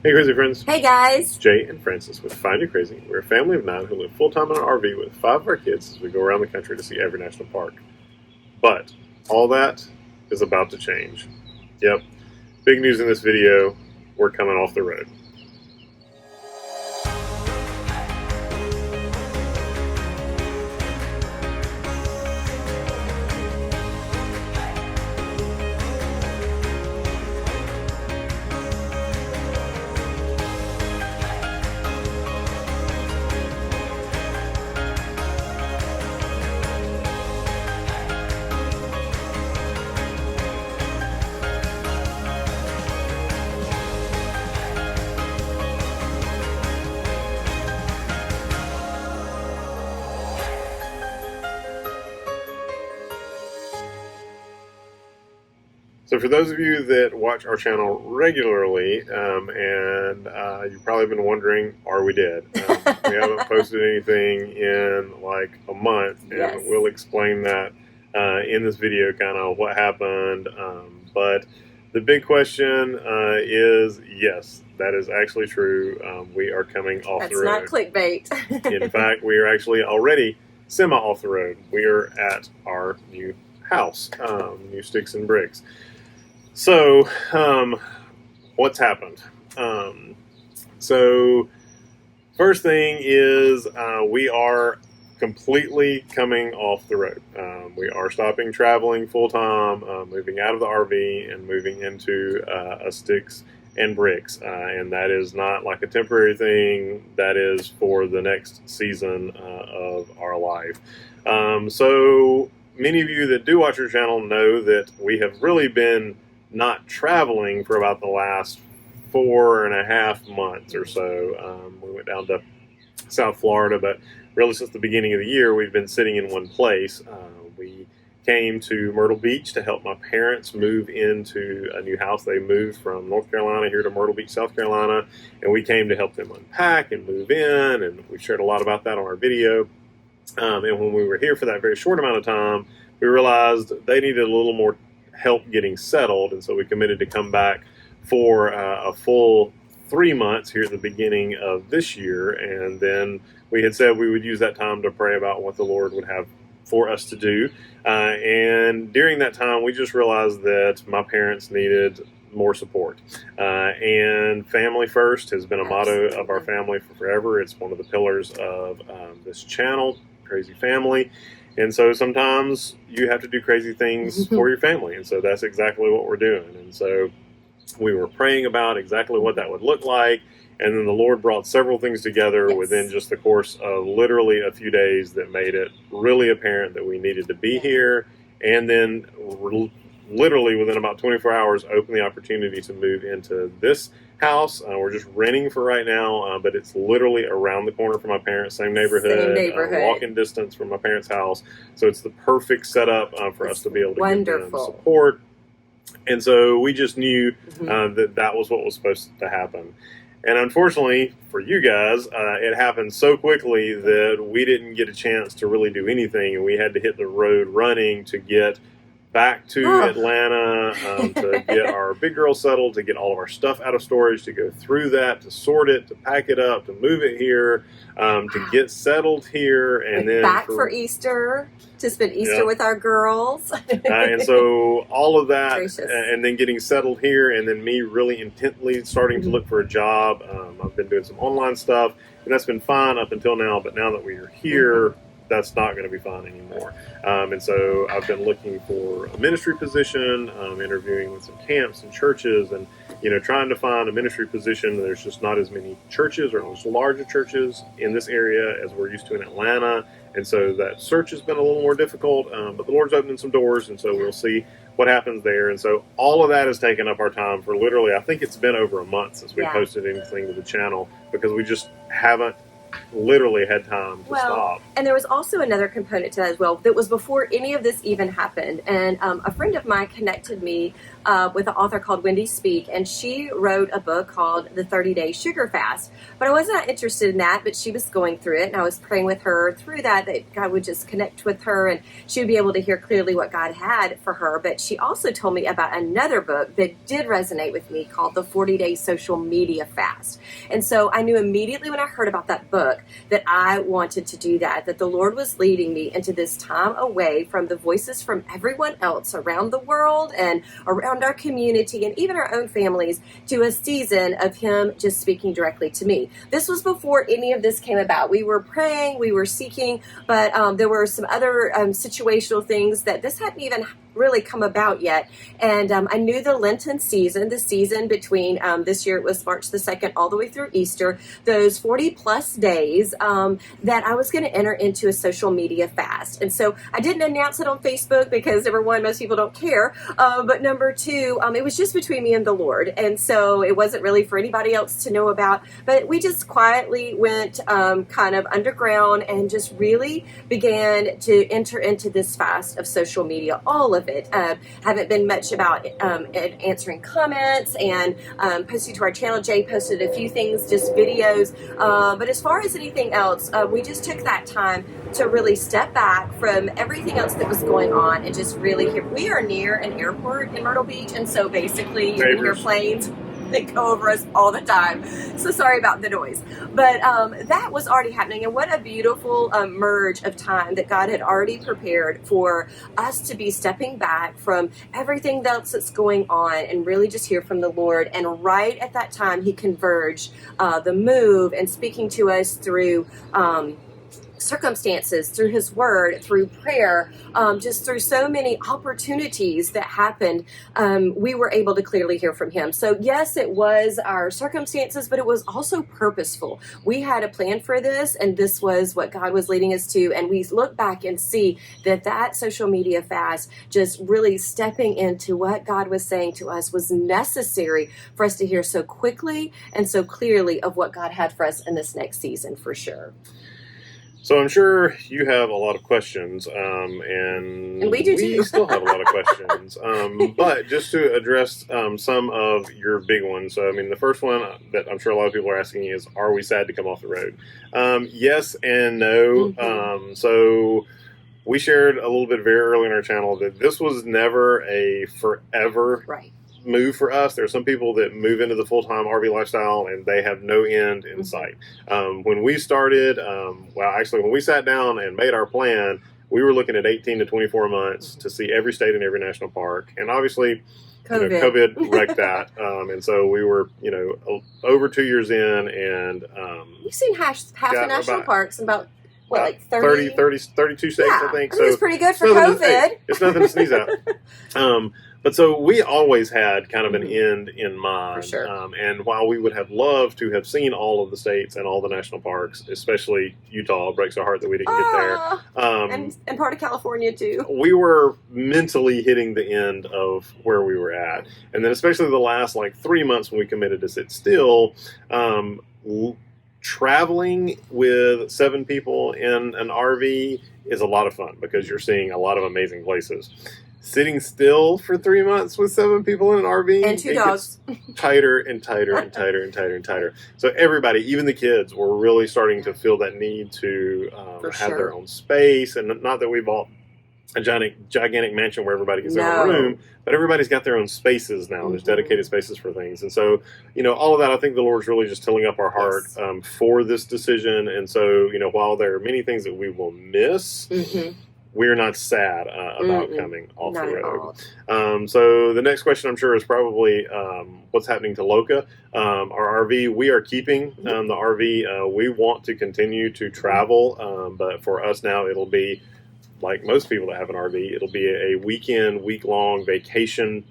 Hey, crazy friends. Hey guys. Jay and Francis with Find You Crazy. We're a family of 9 who live full-time in an RV with 5 of our kids as we go around the country to see every national park. But all that is about to change. Yep. Big news in this video. We're coming off the road. So for those of you that watch our channel regularly, you've probably been wondering, are we dead? We haven't posted anything in like a month, and Yes. we'll explain that in this video, kind of what happened. But the big question is, yes, that is actually true. We are coming off the road. That's not clickbait. In fact, we are actually already semi off the road. We are at our new house, new sticks and bricks. So, what's happened? So, first thing is we are completely coming off the road. We are stopping traveling full-time, moving out of the RV and moving into a sticks and bricks. And that is not like a temporary thing. That is for the next season of our life. So, many of you that do watch our channel know that we have really been not traveling for about the last 4.5 months or so. We went down to South Florida, but really since the beginning of the year, we've been sitting in one place. We came to Myrtle Beach to help my parents move into a new house. They moved from North Carolina here to Myrtle Beach, South Carolina, and we came to help them unpack and move in, and we shared a lot about that on our video. And when we were here for that very short amount of time, we realized they needed a little more help getting settled, and so we committed to come back for a full 3 months here at the beginning of this year. And then we had said we would use that time to pray about what the Lord would have for us to do. And during that time, we just realized that my parents needed more support. And family first has been a motto of our family for forever. It's one of the pillars of this channel, Crazy Family. And so sometimes you have to do crazy things for your family. And so that's exactly what we're doing. And so we were praying about exactly what that would look like. And then the Lord brought several things together within just the course of literally a few days that made it really apparent that we needed to be here. And then literally within about 24 hours, open the opportunity to move into this house. We're just renting for right now, but it's literally around the corner from my parents, same neighborhood. Walking distance from my parents' house. So it's the perfect setup for us to be able to give them support. And so we just knew that was what was supposed to happen. And unfortunately for you guys, it happened so quickly that we didn't get a chance to really do anything, and we had to hit the road running to get back to Atlanta, to get our big girl settled, to get all of our stuff out of storage, to go through that, to sort it, to pack it up, to move it here, to get settled here, and then back for Easter, to spend Easter with our girls. And so all of that, and then getting settled here, and then me really intently starting to look for a job. I've been doing some online stuff, and that's been fine up until now, but now that we are here, that's not going to be fun anymore. And so I've been looking for a ministry position, interviewing with some camps and churches, and trying to find a ministry position. There's just not as many churches or as larger churches in this area as we're used to in Atlanta. And so that search has been a little more difficult, but the Lord's opening some doors, and so we'll see what happens there. And so all of that has taken up our time for literally, I think it's been over a month since we posted anything to the channel, because we just haven't literally had time to stop. And there was also another component to that as well that was before any of this even happened. And a friend of mine connected me with an author called Wendy Speak, and she wrote a book called The 30-Day Sugar Fast. But I wasn't interested in that, but she was going through it, and I was praying with her through that God would just connect with her, and she would be able to hear clearly what God had for her. But she also told me about another book that did resonate with me called The 40-Day Social Media Fast. And so I knew immediately when I heard about that book that I wanted to do that the Lord was leading me into this time away from the voices from everyone else around the world and around our community and even our own families to a season of Him just speaking directly to me. This was before any of this came about. We were praying, we were seeking, but there were some other situational things that this hadn't even really come about yet. And I knew the Lenten season, the season between this year it was March the 2nd all the way through Easter, those 40 plus days that I was going to enter into a social media fast. And so I didn't announce it on Facebook because number one, most people don't care. But number two, it was just between me and the Lord. And so it wasn't really for anybody else to know about, but we just quietly went kind of underground and just really began to enter into this fast of social media, all of it. Haven't been much about answering comments and posting to our channel. Jay posted a few things, just videos. But as far as anything else, we just took that time to really step back from everything else that was going on and just really hear. We are near an airport in Myrtle Beach, and so basically you can hear planes. They go over us all the time. So sorry about the noise. But that was already happening. And what a beautiful merge of time that God had already prepared for us to be stepping back from everything else that's going on and really just hear from the Lord. And right at that time, He converged the move and speaking to us through circumstances, through His word, through prayer, just through so many opportunities that happened, we were able to clearly hear from Him. So yes, it was our circumstances, but it was also purposeful. We had a plan for this, and this was what God was leading us to. And we look back and see that social media fast, just really stepping into what God was saying to us, was necessary for us to hear so quickly and so clearly of what God had for us in this next season, for sure. So I'm sure you have a lot of questions, and we do too. We still have a lot of questions. But just to address some of your big ones. So, I mean, the first one that I'm sure a lot of people are asking is, are we sad to come off the road? Yes and no. Mm-hmm. So we shared a little bit very early in our channel that this was never a forever move for us. There are some people that move into the full-time RV lifestyle and they have no end in sight. When we started, when we sat down and made our plan, we were looking at 18 to 24 months to see every state and every national park. And obviously, COVID wrecked that. And so we were, over 2 years in, and you've seen half the national parks in about like 32 states, I think. So it's pretty good for COVID. It's nothing to sneeze at. But so we always had kind of an end in mind. For sure. And while we would have loved to have seen all of the states and all the national parks, especially Utah, it breaks our heart that we didn't get there. And part of California too. We were mentally hitting the end of where we were at. And then especially the last 3 months when we committed to sit still, traveling with 7 people in an RV is a lot of fun because you're seeing a lot of amazing places. Sitting still for 3 months with 7 people in an RV and 2 dogs, tighter and tighter and tighter and tighter and tighter. So everybody, even the kids, were really starting to feel that need to have their own space. And not that we bought a gigantic mansion where everybody gets their own room, but everybody's got their own spaces now. There's dedicated spaces for things. And so, all of that, I think the Lord's really just tilling up our heart for this decision. And so, while there are many things that we will miss, we're not sad about coming off the road. So the next question, I'm sure, is probably what's happening to Loca, our RV. We are keeping the RV. We want to continue to travel, but for us now, it'll be like most people that have an RV. It'll be a week-long vacation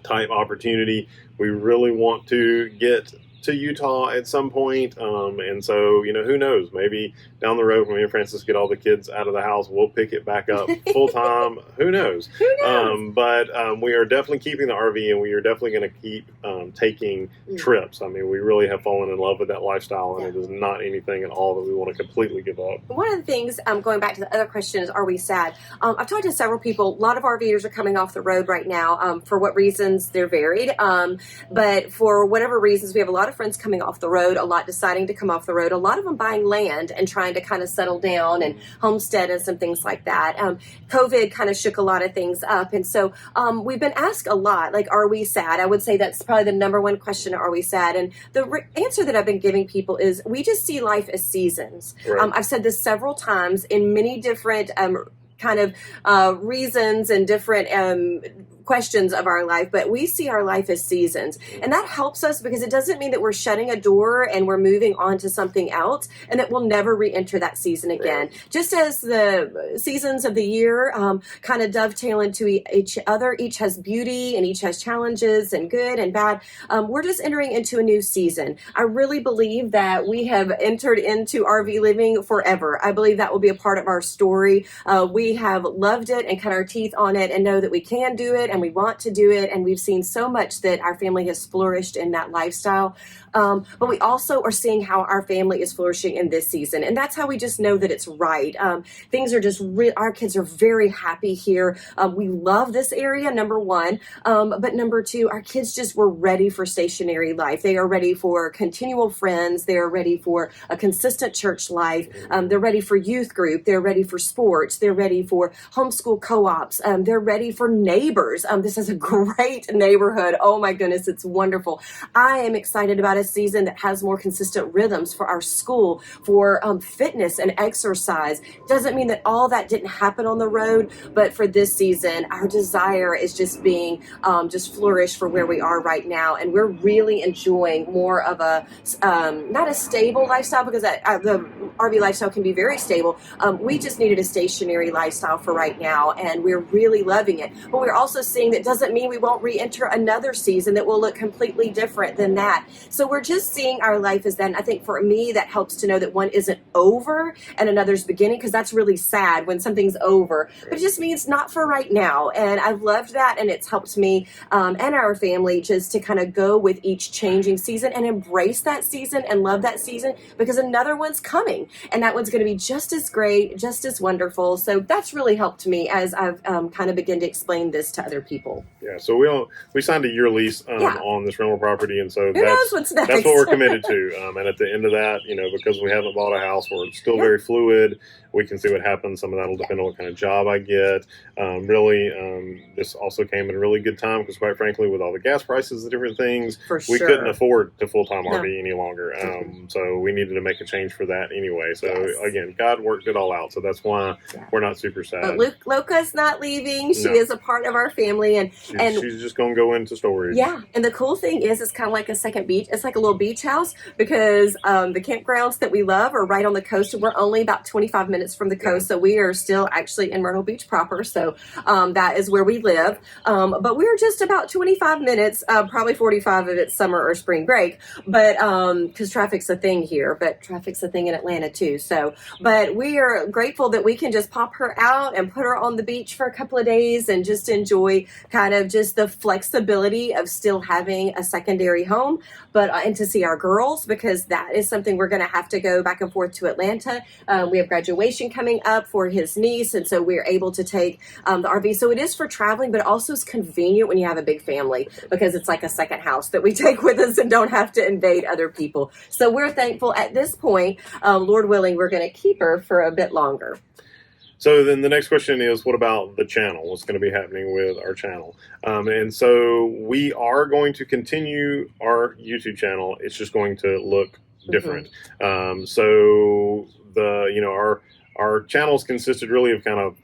type opportunity. We really want to get to Utah at some point. And so, who knows? Maybe down the road when me and Francis get all the kids out of the house, we'll pick it back up full time. Who knows? Who knows? But we are definitely keeping the RV, and we are definitely going to keep taking trips. I mean, we really have fallen in love with that lifestyle, and it is not anything at all that we want to completely give up. One of the things, going back to the other question is, are we sad? I've talked to several people. A lot of RVers are coming off the road right now. For what reasons, they're varied. But for whatever reasons, we have a lot of friends coming off the road, a lot deciding to come off the road, a lot of them buying land and trying to kind of settle down and homestead and some things like that. COVID kind of shook a lot of things up. And so we've been asked a lot, like, are we sad? I would say that's probably the number one question, are we sad? And the answer that I've been giving people is we just see life as seasons. Right. I've said this several times in many different kind of reasons and different questions of our life, but we see our life as seasons. And that helps us because it doesn't mean that we're shutting a door and we're moving on to something else and that we'll never re-enter that season again. Right. Just as the seasons of the year kind of dovetail into each other, each has beauty and each has challenges and good and bad. We're just entering into a new season. I really believe that we have entered into RV living forever. I believe that will be a part of our story. We have loved it and cut our teeth on it and know that we can do it and we want to do it, and we've seen so much that our family has flourished in that lifestyle. But we also are seeing how our family is flourishing in this season, and that's how we just know that it's right. Things are just our kids are very happy here. We love this area, number one, but number two, our kids just were ready for stationary life. They are ready for continual friends. They are ready for a consistent church life. They're ready for youth group. They're ready for sports. They're ready for homeschool co-ops. They're ready for neighbors. This is a great neighborhood. Oh my goodness, it's wonderful. I am excited about a season that has more consistent rhythms for our school, for fitness and exercise. Doesn't mean that all that didn't happen on the road, but for this season, our desire is just being just flourish for where we are right now. And we're really enjoying more of a, not a stable lifestyle, because the RV lifestyle can be very stable. We just needed a stationary lifestyle for right now, and we're really loving it. But we're also seeing that doesn't mean we won't re-enter another season that will look completely different than that. So we're just seeing our life as then. I think for me, that helps to know that one isn't over and another's beginning, because that's really sad when something's over. But it just means not for right now. And I've loved that, and it's helped me and our family just to kind of go with each changing season and embrace that season and love that season, because another one's coming, and that one's going to be just as great, just as wonderful. So that's really helped me as I've kind of begin to explain this to other people. Yeah, so we signed a year lease on this rental property, and so Who knows what's next? That's what we're committed to. And at the end of that, because we haven't bought a house, we're still very fluid. We can see what happens. Some of that will depend on what kind of job I get. This also came at a really good time because, quite frankly, with all the gas prices and different things, we couldn't afford the full-time RV any longer. So we needed to make a change for that anyway. So again, God worked it all out. So that's why we're not super sad. But Loca's not leaving. She is a part of our family, and she's just going to go into storage. Yeah, and the cool thing is, it's kind of like a second beach. It's like a little beach house, because the campgrounds that we love are right on the coast. We're only about 25 minutes from the coast, so we are still actually in Myrtle Beach proper. So that is where we live. But we're just about 25 minutes, probably 45 of it's summer or spring break. But because traffic's a thing here, but traffic's a thing in Atlanta too. So, but we are grateful that we can just pop her out and put her on the beach for a couple of days and just enjoy kind of just the flexibility of still having a secondary home, but and to see our girls, because that is something we're going to have to go back and forth to Atlanta. We have graduation coming up for his niece, and so we're able to take the RV. So it is for traveling, but it also is convenient when you have a big family, because it's like a second house that we take with us and don't have to invade other people. So we're thankful at this point. Lord willing, we're going to keep her for a bit longer. So then the next question is, what about the channel? What's going to be happening with our channel? And so we are going to continue our YouTube channel. It's just going to look different. So our channels consisted really of kind of,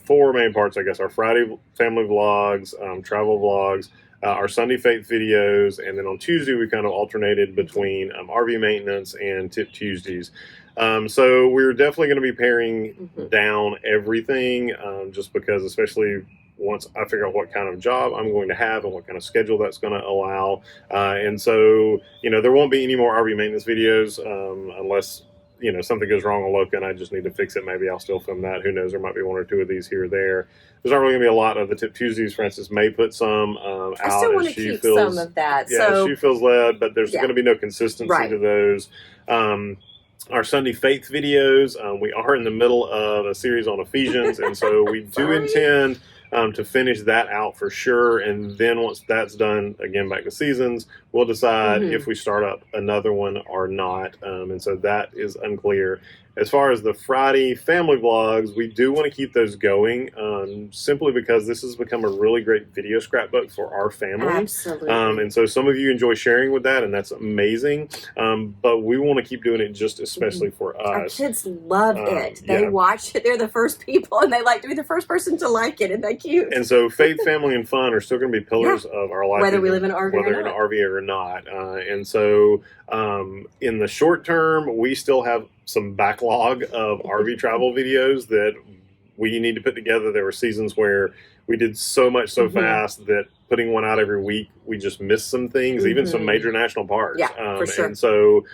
four main parts, I guess. Our Friday family vlogs, travel vlogs, our Sunday faith videos, and then on Tuesday we kind of alternated between RV maintenance and Tip Tuesdays. So we're definitely going to be paring down everything, just because, especially once I figure out what kind of job I'm going to have and what kind of schedule that's going to allow. And so, there won't be any more RV maintenance videos unless, something goes wrong on Loca and I just need to fix it. Maybe I'll still film that. Who knows? There might be one or two of these here or there. There's not really going to be a lot of the Tip Tuesdays. Francis may put some out. I still want to keep some of that. Yeah, so, she feels led, but there's going to be no consistency to those. Our Sunday Faith videos, we are in the middle of a series on Ephesians, and so we do intend to finish that out for sure. And then once that's done, again, back to seasons, we'll decide if we start up another one or not. And so that is unclear. As far as the Friday family vlogs, we do want to keep those going simply because this has become a really great video scrapbook for our family. Absolutely. And so some of you enjoy sharing with that, and that's amazing. But we want to keep doing it just especially for us. Our kids love it. They watch it. They're the first people, and they like to be the first person to like it. Isn't that cute? And so faith, family, and fun are still going to be pillars of our life. Whether we live in an RV whether in an RV or not. And so in the short term, we still have some backlog of RV travel videos that we need to put together. There were seasons where we did so much so fast that putting one out every week, we just missed some things, even some major national parks. Yeah, for sure. And so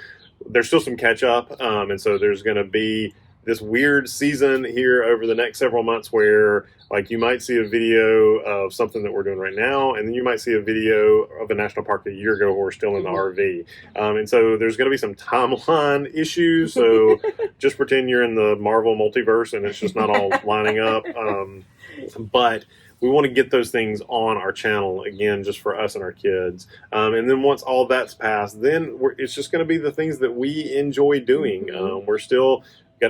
there's still some catch up. And so there's going to be this weird season here over the next several months where like you might see a video of something that we're doing right now, and then you might see a video of a national park a year ago where we're still in the RV. And so there's going to be some timeline issues. So just pretend you're in the Marvel multiverse and it's just not all lining up. But we want to get those things on our channel, again, just for us and our kids. And then once all that's passed, then it's just going to be the things that we enjoy doing. We're still...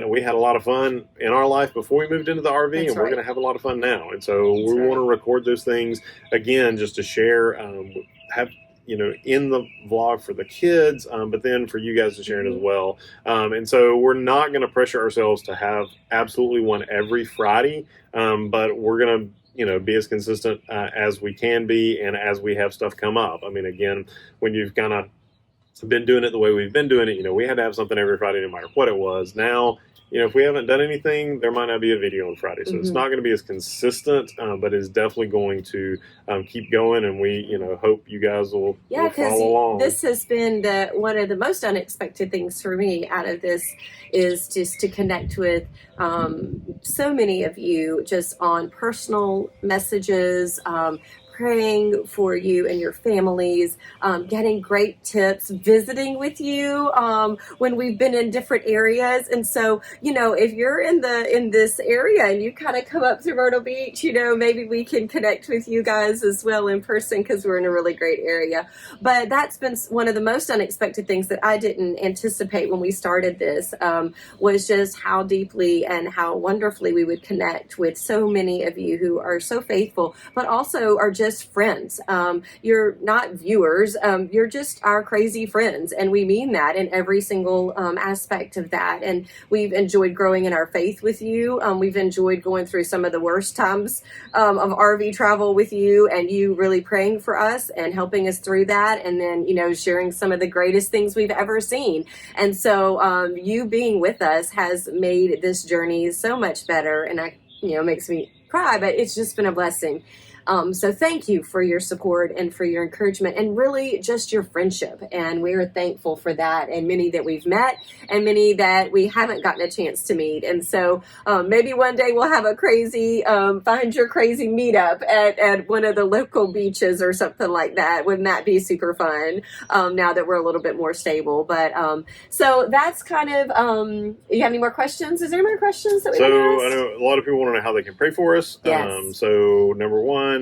we had a lot of fun in our life before we moved into the RV, and we're going to have a lot of fun now. And so we want to record those things, again, just to share, have, in the vlog for the kids, but then for you guys to share it as well. And so we're not going to pressure ourselves to have absolutely one every Friday, but we're going to, be as consistent as we can be and as we have stuff come up. I mean, again, when you've kind of been doing it the way we've been doing it, we had to have something every Friday no matter what it was. Now, if we haven't done anything, there might not be a video on Friday. So it's not going to be as consistent, but it's definitely going to keep going. And we, hope you guys will follow along. This has been one of the most unexpected things for me out of this is just to connect with so many of you just on personal messages, praying for you and your families, getting great tips, visiting with you when we've been in different areas. And so, if you're in this area and you kind of come up through Myrtle Beach, maybe we can connect with you guys as well in person because we're in a really great area. But that's been one of the most unexpected things that I didn't anticipate when we started this, was just how deeply and how wonderfully we would connect with so many of you who are so faithful, but also are just friends. You're not viewers. You're just our crazy friends. And we mean that in every single aspect of that. And we've enjoyed growing in our faith with you. We've enjoyed going through some of the worst times of RV travel with you and you really praying for us and helping us through that. And then, sharing some of the greatest things we've ever seen. And so you being with us has made this journey so much better. And makes me cry, but it's just been a blessing. So thank you for your support and for your encouragement and really just your friendship. And we are thankful for that, and many that we've met and many that we haven't gotten a chance to meet. And so maybe one day we'll have a crazy, find your crazy meetup at one of the local beaches or something like that. Wouldn't that be super fun now that we're a little bit more stable? But so that's kind of, you have any more questions? Is there any more questions that we want to ask? I know a lot of people want to know how they can pray for us. Yes. So number one,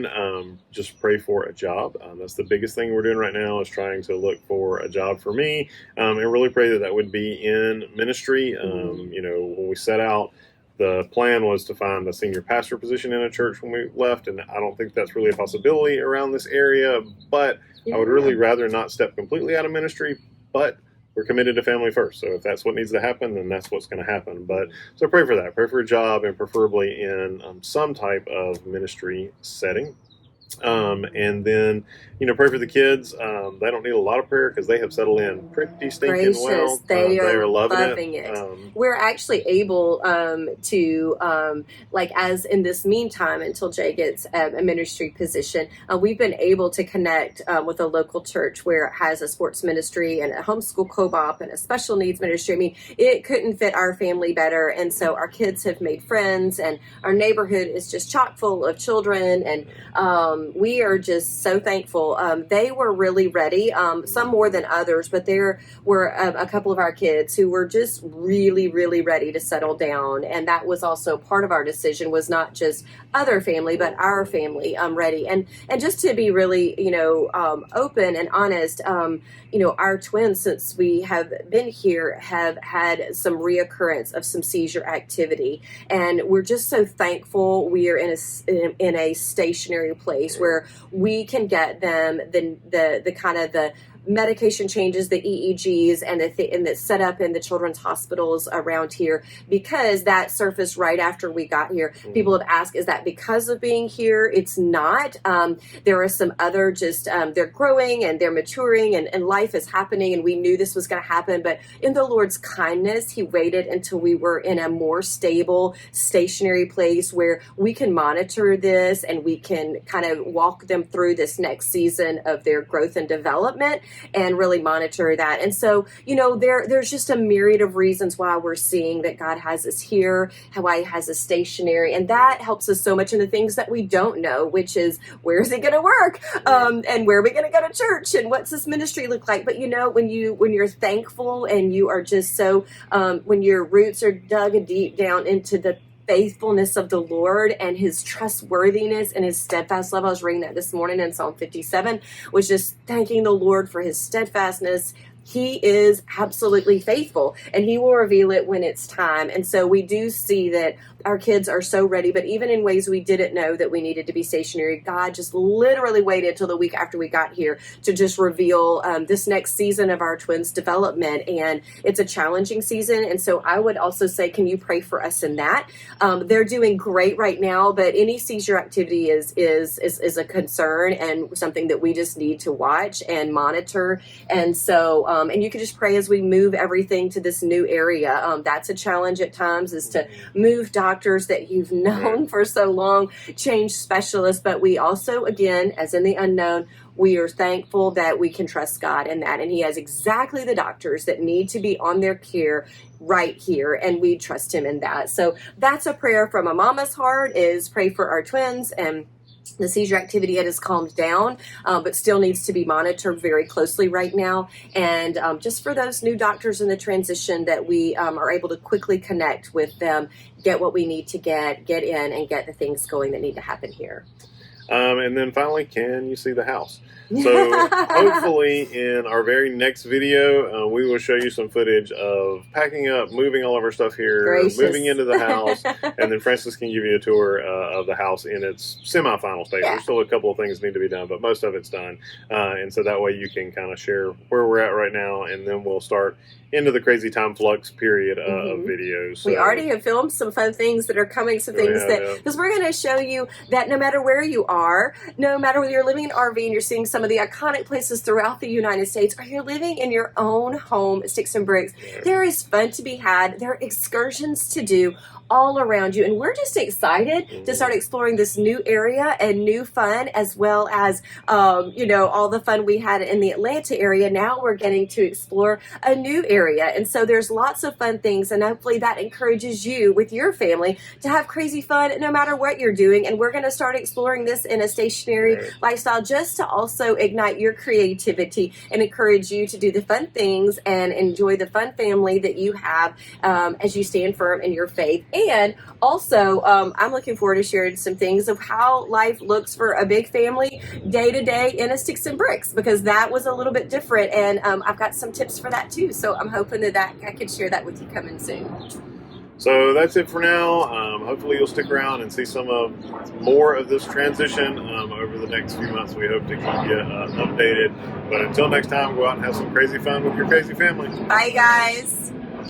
just pray for a job. That's the biggest thing we're doing right now is trying to look for a job for me, and really pray that would be in ministry. When we set out, the plan was to find a senior pastor position in a church when we left, and I don't think that's really a possibility around this area, but I would really rather not step completely out of ministry, but we're committed to family first. So if that's what needs to happen, then that's what's going to happen. But so pray for that. Pray for a job, and preferably in some type of ministry setting. And then, pray for the kids. They don't need a lot of prayer because they have settled in pretty stinking well. They are are loving it. We're actually able to, like, as in this meantime, until Jay gets a ministry position, we've been able to connect with a local church where it has a sports ministry and a homeschool co-op and a special needs ministry. I mean, it couldn't fit our family better. And so our kids have made friends, and our neighborhood is just chock full of children. And we are just so thankful. They were really ready, some more than others, but there were a couple of our kids who were just really, really ready to settle down. And that was also part of our decision, was not just other family, but our family ready. And just to be really, open and honest, our twins, since we have been here, have had some reoccurrence of some seizure activity. And we're just so thankful we are in a stationary place where we can get them the kind of the medication changes, the EEGs, and the setup in the children's hospitals around here, because that surfaced right after we got here. People have asked, is that because of being here? It's not. There are some other they're growing and they're maturing, and life is happening, and we knew this was going to happen. But in the Lord's kindness, He waited until we were in a more stable, stationary place where we can monitor this and we can kind of walk them through this next season of their growth and development, and really monitor that. And so, there's just a myriad of reasons why we're seeing that God has us here, why He has us stationary, and that helps us so much in the things that we don't know, which is, where is it going to work, and where are we going to go to church, and what's this ministry look like? But when you're thankful, and you are just so, when your roots are dug deep down into the faithfulness of the Lord and His trustworthiness and His steadfast love. I was reading that this morning in Psalm 57, was just thanking the Lord for His steadfastness. He is absolutely faithful, and He will reveal it when it's time. And so we do see that our kids are so ready, but even in ways we didn't know that we needed to be stationary, God just literally waited till the week after we got here to just reveal this next season of our twins' development. And it's a challenging season. And so I would also say, can you pray for us in that? They're doing great right now, but any seizure activity is a concern and something that we just need to watch and monitor. And so, and you can just pray as we move everything to this new area. That's a challenge at times, is to move doctors that you've known for so long, change specialists. But we also, again, as in the unknown, we are thankful that we can trust God in that. And He has exactly the doctors that need to be on their care right here, and we trust Him in that. So that's a prayer from a mama's heart, is pray for our twins. And the seizure activity has calmed down, but still needs to be monitored very closely right now. And just for those new doctors in the transition, that we are able to quickly connect with them, get what we need to get in, and get the things going that need to happen here. And then finally, can you see the house? So hopefully in our very next video, we will show you some footage of packing up, moving all of our stuff here, moving into the house, and then Francis can give you a tour of the house in its semi-final stage. There's still a couple of things need to be done, but most of it's done. And so that way you can kind of share where we're at right now, and then we'll start into the crazy time flux period of videos. So, we already have filmed some fun things that are coming, some things because we're going to show you that no matter where you are, no matter whether you're living in RV and you're seeing some of the iconic places throughout the United States, or you're living in your own home, sticks and bricks, there is fun to be had. There are excursions to do all around you, and we're just excited to start exploring this new area and new fun, as well as all the fun we had in the Atlanta area. Now we're getting to explore a new area, and so there's lots of fun things, and hopefully that encourages you with your family to have crazy fun no matter what you're doing. And we're going to start exploring this in a stationary lifestyle, just to also ignite your creativity and encourage you to do the fun things and enjoy the fun family that you have as you stand firm in your faith. And also, I'm looking forward to sharing some things of how life looks for a big family day to day in a sticks and bricks, because that was a little bit different. And I've got some tips for that too. So I'm hoping that I can share that with you coming soon. So that's it for now. Hopefully you'll stick around and see more of this transition over the next few months. We hope to keep you updated. But until next time, go out and have some crazy fun with your crazy family. Bye, guys.